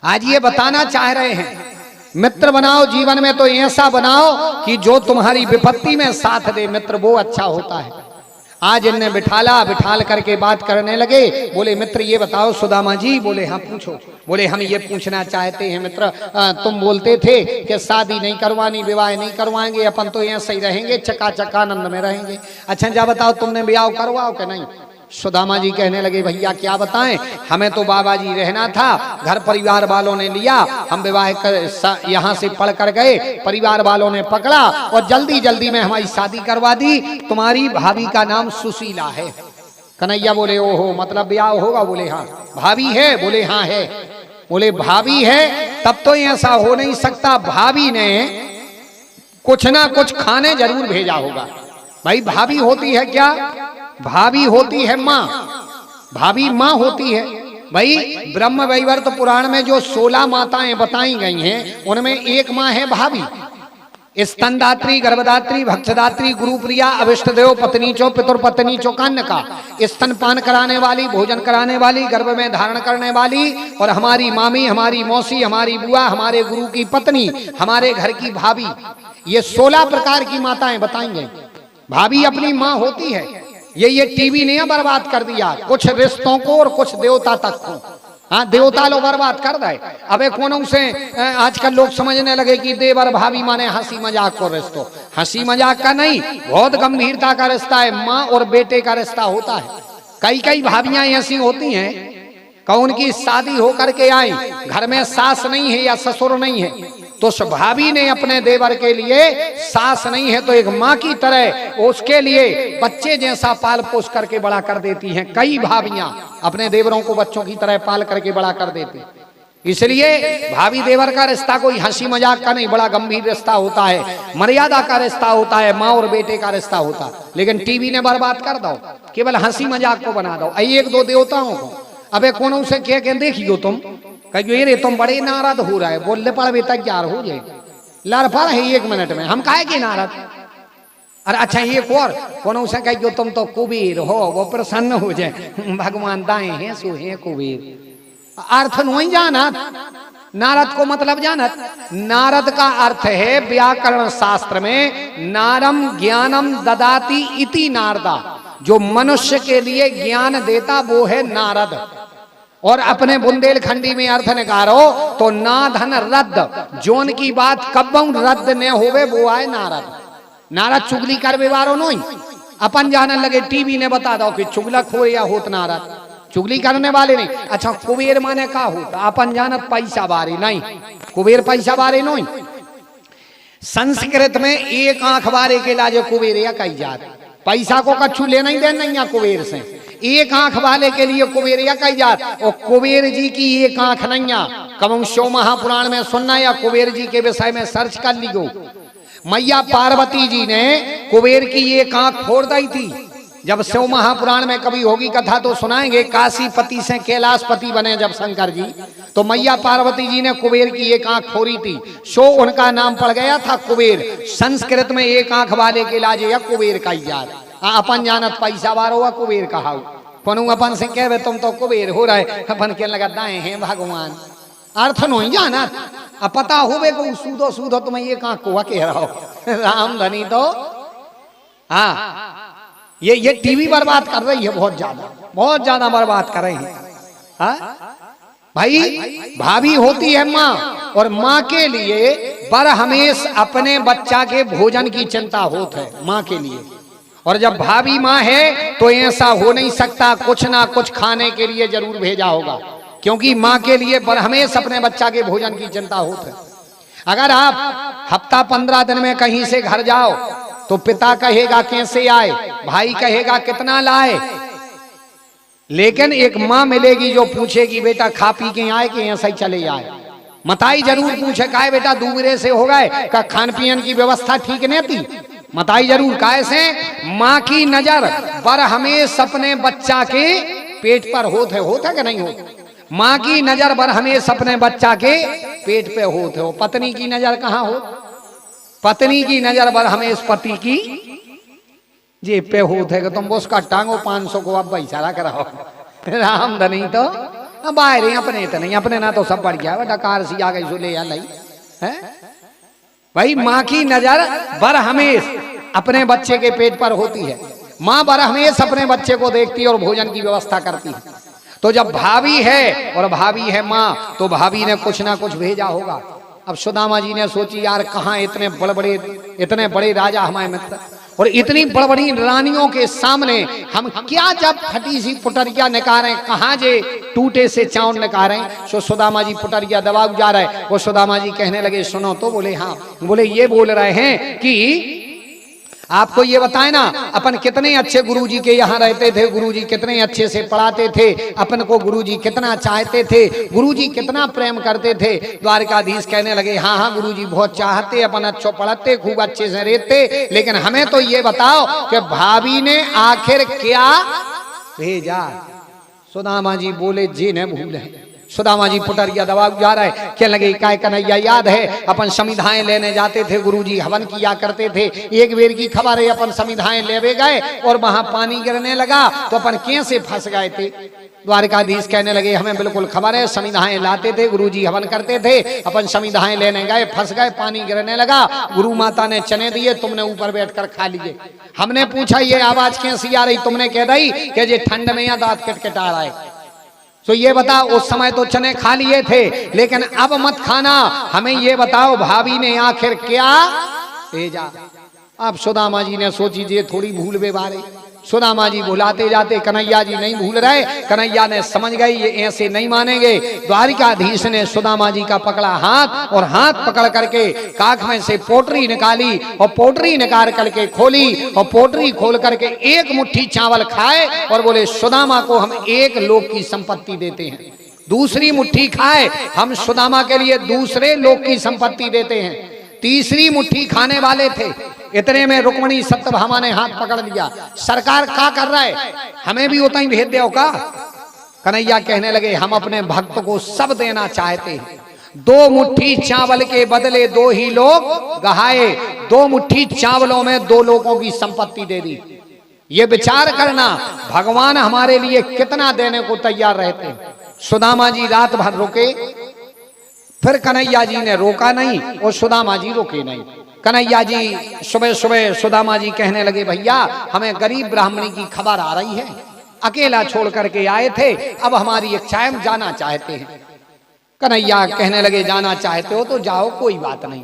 आज ये बताना चाह रहे हैं मित्र बनाओ जीवन में तो ऐसा बनाओ कि जो तुम्हारी विपत्ति में साथ दे, मित्र वो अच्छा होता है। आज इनने बिठाल करके बात करने लगे। बोले मित्र ये बताओ सुदामा जी। बोले हाँ पूछो। बोले हम ये पूछना चाहते हैं मित्र, तुम बोलते थे कि शादी नहीं करवानी, विवाह नहीं करवाएंगे, अपन तो यहाँ सही रहेंगे, चकाचक आनंद में रहेंगे। अच्छा जा बताओ तुमने विवाह करवाओ कि नहीं? सुदामा जी कहने लगे भैया क्या बताएं, हमें तो बाबा जी रहना था, घर परिवार वालों ने लिया, हम विवाह यहाँ से पढ़ कर गए, परिवार वालों ने पकड़ा और जल्दी जल्दी में हमारी शादी करवा दी। तुम्हारी भाभी का नाम सुशीला है। कन्हैया बोले ओहो मतलब ब्याह होगा? बोले हाँ। भाभी है? बोले हाँ है। बोले भाभी है तब तो ऐसा हो नहीं सकता, भाभी ने कुछ ना कुछ खाने जरूर भेजा होगा। भाई भाभी होती है क्या? भाभी होती है माँ, भाभी माँ होती है। भाई ब्रह्म वैवर्त पुराण में जो 16 माताएं बताई गई हैं उनमें एक माँ है भाभी। स्तनदात्री, गर्भदात्री, भक्षदात्री, गुरुप्रिया, अभिष्टदेव, पत्नीचो, पितुर्पत्नीचो, कन्यका, स्तनपान कराने वाली, भोजन कराने वाली, गर्भ में धारण करने वाली, और हमारी मामी, हमारी मौसी, हमारी बुआ, हमारे गुरु की पत्नी, हमारे घर की भाभी। ये 16 प्रकार की माताएं बताई गई। भाभी अपनी माँ होती है। ये टीवी ने बर्बाद कर दिया कुछ रिश्तों को और कुछ देवता तक को। हाँ देवता लोग बर्बाद कर दे। अबे कौन से आजकल लोग समझने लगे कि देवर भाभी माने हंसी मजाक को रिश्तों। हंसी मजाक का नहीं, बहुत गंभीरता का रिश्ता है। माँ और बेटे का रिश्ता होता है। कई भाभियां ऐसी होती हैं कौन की शादी होकर के आई, घर में सास नहीं है या ससुर नहीं है, तो भाभी ने अपने देवर के लिए, सास नहीं है तो एक माँ की तरह उसके लिए बच्चे जैसा पाल पोस करके बड़ा कर देती हैं। कई भाभियां अपने देवरों को बच्चों की तरह पाल करके बड़ा कर देती। इसलिए भाभी देवर का रिश्ता कोई हंसी मजाक का नहीं, बड़ा गंभीर रिश्ता होता है, मर्यादा का रिश्ता होता है, माँ और बेटे का रिश्ता होता है। लेकिन टीवी ने बर्बाद कर दो, केवल हंसी मजाक को बना दो। एक दो देवताओं को अबे कौन से क्या देखियो तुम कहियो रे तुम बड़े नाराज हो रहा है, बोलने पर भी तैयार हो जाए लड़ पड़ है 1 मिनट में, हम काहे के नाराज। अरे अच्छा एक और कौन से कहियो तुम तो कुबेर हो, वो प्रसन्न हो जाए, भगवान दाएं हैं सो है कुबेर। अर्थ नहीं जानत नारद को, मतलब जानत? नारद का अर्थ है व्याकरण शास्त्र में नारम ज्ञानम ददाती इति नारदा, जो मनुष्य के लिए ज्ञान देता वो है नारद। और अपने बुंदेलखंडी में अर्थ निकारो तो ना धन रद्द, जोन की बात कब्बों रद्द न होवे वो आए नारद। नारद चुगली कर व्यवहारो नहीं, अपन जानने लगे टीवी ने बता दो कि चुगलक हो या होत नारद, चुगली करने वाले नहीं। अच्छा कुबेर माने का होता, अपन जानत पैसा बारी नहीं, कुबेर पैसा बारी नहीं। संस्कृत में एक आंख बारे के लाजे कुबेर या कही जात, पैसा को कछु लेना ही देना नहीं कुबेर से, एक आंख वाले के लिए कुबेरिया कही जात। और कुबेर जी की एक आंख नहीं, कम शिव महापुराण में सुनना या कुबेर जी के विषय में सर्च कर लियो। मैया पार्वती जी ने कुबेर की एक आंख फोड़ दी थी। जब शिव महापुराण में कभी होगी कथा तो सुनाएंगे, काशीपति से कैलाशपति बने जब शंकर जी, तो मैया पार्वती जी ने कुबेर की एक आंख फोड़ी थी, सो उनका नाम पड़ गया था कुबेर। संस्कृत में एक आंख वाले के लाजे या कुबेर का इजाद। अपन जानत पैसा बार हुआ कुबेर कहा, कोनो अपन से कहे तुम तो कुबेर हो रहे, अपन के लगा दाएं हैं भगवान, अर्थ नहीं जाना। अब पता होवे को सूदो तुम्हें ये कहाँ को कह रहा हो राम धनी तो। हाँ ये टीवी बर्बाद कर रही है, बहुत ज्यादा बर्बाद कर रही है। हाँ भाई भाभी होती है माँ, और माँ के लिए पर हमेश अपने बच्चा के भोजन की चिंता होती है माँ के लिए। और जब भाभी माँ है तो ऐसा हो नहीं सकता, कुछ ना कुछ खाने के लिए जरूर भेजा होगा, क्योंकि माँ के लिए पर हमेशा अपने बच्चा के भोजन की चिंता होती है। अगर आप हफ्ता 15 दिन में कहीं से घर जाओ तो पिता कहेगा कैसे आए, भाई कहेगा कितना लाए, लेकिन एक माँ मिलेगी जो पूछेगी बेटा खा पी के आए कि ऐसा ही चले आए। मताई जरूर पूछे का बेटा दूसरे से हो गए का खान पीन की व्यवस्था ठीक नहीं थी, मताई जरूर काय से। माँ की नजर पर हमेशा अपने बच्चा के पेट पर होते कि नहीं होते, माँ की नजर पर हमेशा अपने बच्चा के पेट पे होते हो। पत्नी की नजर कहाँ हो, पत्नी की नजर पर हमेशा पति की जेब पे होते है कि तुम उसका टांगो 500 को अब इशारा कराओ राम धनी तो। बाहर ही अपने तो नहीं, अपने ना तो सब बढ़ गया डकार सी आ गई सो ले लाई है। भाई माँ की नजर बर हमेश अपने बच्चे के पेट पर होती है। माँ बर हमेश अपने बच्चे को देखती है और भोजन की व्यवस्था करती है। तो जब भाभी है और भाभी है माँ, तो भाभी ने कुछ ना कुछ भेजा होगा। अब सुदामा जी ने सोची यार कहाँ इतने बड़े राजा हमारे मित्र और इतनी बड़ी बड़ी रानियों के सामने हम क्या जब फटी सी पुटरिया निकालें, कहाँ जे टूटे से चाउन निकालें। सो सुदामा जी पुटरिया दबा जा रहे हैं। वो सुदामा जी कहने लगे सुनो तो, बोले हाँ। बोले ये बोल रहे हैं कि आपको ये बताए ना अपन कितने अच्छे गुरुजी के यहाँ रहते थे, गुरुजी कितने अच्छे से पढ़ाते थे, अपन को गुरुजी कितना चाहते थे, गुरुजी कितना प्रेम करते थे। द्वारकाधीश कहने लगे हाँ हाँ गुरुजी बहुत चाहते, अपन अच्छो पढ़ाते, खूब अच्छे से रहते, लेकिन हमें तो ये बताओ कि भाभी ने आखिर क्या भेजा। सुदामा जी बोले जी ने भूल है। सुदामा जी पुटरिया दबा जा रहा है। क्या लगे काय कन्हैया याद है अपन समिधाएं लेने जाते थे, गुरुजी हवन किया करते थे। एक बेर की खबर है अपन समिधाएं लेवे गए और वहां पानी गिरने लगा तो अपन कैसे फंस गए थे। द्वारकाधीश कहने लगे हमें बिल्कुल खबर है, समिधाएं लाते थे, गुरुजी हवन करते थे, अपन समिधाएं लेने गए, फंस गए, पानी गिरने लगा, गुरु माता ने चने दिए, तुमने ऊपर बैठकर खा लिए। हमने पूछा ये आवाज कैसी आ रही, तुमने कह दी कि ये ठंड में या दांत किटकिटा रहा है। तो ये बताओ उस समय तो चने खा लिए थे, लेकिन अब मत खाना। हमें ये बताओ भाभी ने आखिर क्या भेजा। अब सुदामा जी ने सोची ये थोड़ी भूल बेबारे। सुदामा जी भुलाते जाते, कन्हैया जी नहीं भूल रहे। कन्हैया ने समझ गई ये ऐसे नहीं मानेंगे। द्वारिकाधीश ने सुदामा जी का पकड़ा हाथ और हाथ पकड़ करके काख में से पोटरी निकाली और पोटरी निकाल करके खोली और पोटरी खोल करके एक मुट्ठी चावल खाए और बोले सुदामा को हम 1 लोक की संपत्ति देते हैं। दूसरी मुट्ठी खाए हम सुदामा के लिए दूसरे लोक की संपत्ति देते हैं। तीसरी मुट्ठी खाने वाले थे, इतने में रुक्मणी सत्यभामा ने हाथ पकड़ लिया। सरकार क्या कर रहा है, हमें भी उतना ही भेज दो का। कन्हैया कहने लगे हम अपने भक्त को सब देना चाहते हैं। 2 मुट्ठी चावल के बदले 2 ही लोग गहाए, 2 मुट्ठी चावलों में 2 लोगों की संपत्ति दे दी। ये विचार करना भगवान हमारे लिए कितना देने को तैयार रहते हैं। सुदामा जी रात भर रुके, फिर कन्हैया जी ने रोका नहीं और सुदामा जी रुके नहीं। कन्हैया जी सुबह सुबह सुदामा जी कहने लगे भैया हमें गरीब ब्राह्मणी की खबर आ रही है, अकेला छोड़ करके आए थे, अब हमारी इच्छा है हम जाना चाहते हैं। कन्हैया कहने लगे जाना चाहते हो तो जाओ, कोई बात नहीं।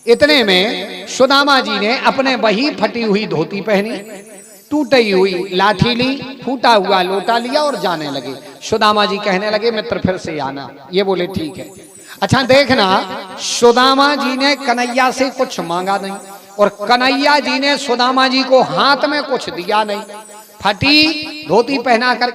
इतने में सुदामा जी ने अपने वही फटी हुई धोती पहनी, टूटी हुई लाठी ली, फूटा हुआ लोटा लिया और जाने लगे। सुदामा जी कहने लगे मित्र फिर से आना। ये बोले ठीक है। अच्छा देखना, सुदामा जी ने कन्हैया से कुछ मांगा नहीं और कन्हैया जी ने सुदामा जी को हाथ में कुछ दिया नहीं। फटी धोती पहना कर